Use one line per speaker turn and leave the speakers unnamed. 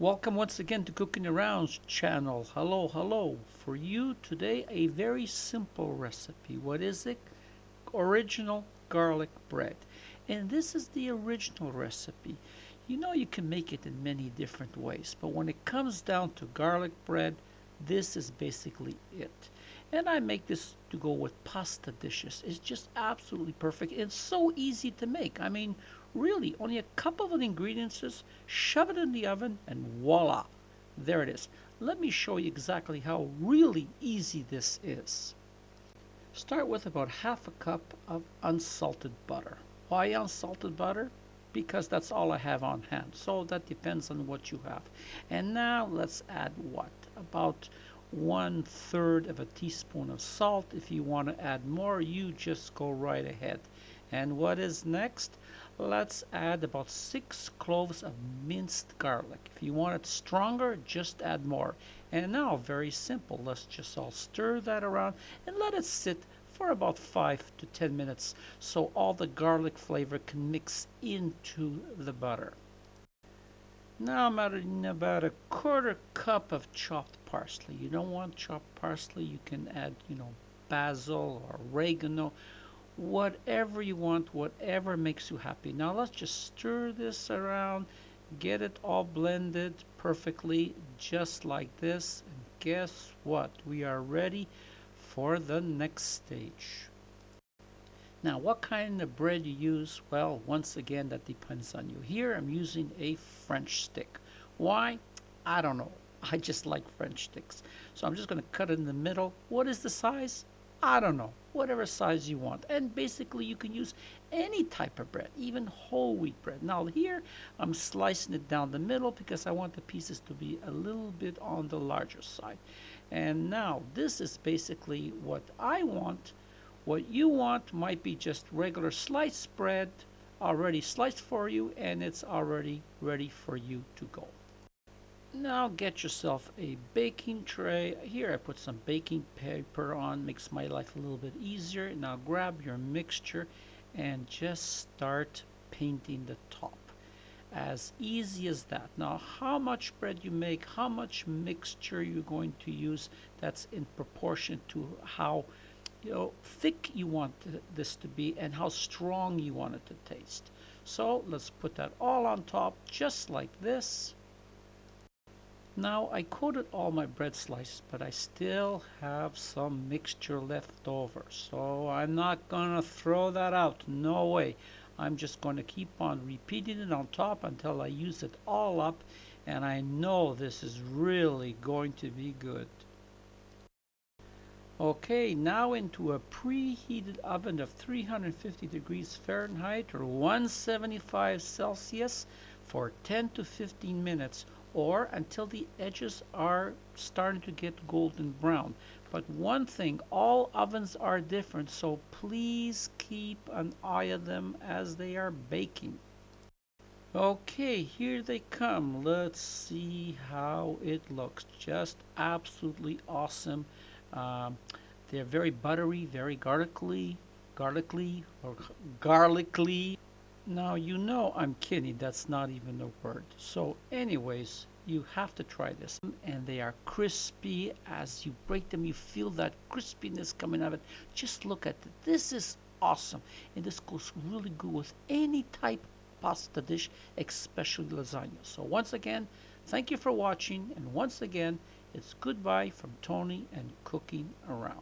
Welcome once again to Cooking Around's channel. Hello, hello. For you today, a very simple recipe. What is it? Original garlic bread. And this is the original recipe. You know you can make it in many different ways, but when it comes down to garlic bread, this is basically it. And I make this to go with pasta dishes. It's just absolutely perfect. It's so easy to make. I mean, really, only a couple of ingredients, shove it in the oven, and voila, there it is. Let me show you exactly how really easy this is. Start with about half a cup of unsalted butter. Why unsalted butter? Because that's all I have on hand. So that depends on what you have. And now let's add what? About 1/3 of a teaspoon of salt. If you want to add more, you just go right ahead. And what is next? Let's add about 6 cloves of minced garlic. If you want it stronger, just add more. And now, very simple, let's just all stir that around and let it sit for about 5 to 10 minutes so all the garlic flavor can mix into the butter. Now I'm adding about 1/4 cup of chopped parsley. You don't want chopped parsley, you can add, basil or oregano, whatever you want, whatever makes you happy. Now let's just stir this around, get it all blended perfectly, just like this. And guess what? We are ready for the next stage. Now, what kind of bread you use? Well, once again, that depends on you. Here, I'm using a French stick. Why? I don't know. I just like French sticks. So I'm just going to cut it in the middle. What is the size? I don't know. Whatever size you want. And basically, you can use any type of bread, even whole wheat bread. Now, here, I'm slicing it down the middle because I want the pieces to be a little bit on the larger side. And now, this is basically what I want. What you want might be just regular sliced bread, already sliced for you, and it's already ready for you to go. Now get yourself a baking tray. Here I put some baking paper on, makes my life a little bit easier. Now grab your mixture and just start painting the top. As easy as that. Now how much bread you make, how much mixture you're going to use, that's in proportion to how thick you want this to be and how strong you want it to taste. So let's put that all on top just like this. Now I coated all my bread slices, but I still have some mixture left over. So I'm not gonna throw that out, no way. I'm just going to keep on repeating it on top until I use it all up, and I know this is really going to be good. Okay, now into a preheated oven of 350 degrees Fahrenheit or 175 Celsius for 10 to 15 minutes, or until the edges are starting to get golden brown. But one thing, all ovens are different, so please keep an eye on them as they are baking. Okay, here they come. Let's see how it looks. Just absolutely awesome. They're very buttery, very garlicly. Now you know I'm kidding. That's not even a word. So, anyways, you have to try this. And they are crispy. As you break them, you feel that crispiness coming out of it. Just look at it. This is awesome, and this goes really good with any type of pasta dish, especially lasagna. So once again, thank you for watching, and once again, it's goodbye from Tony and Cooking Around.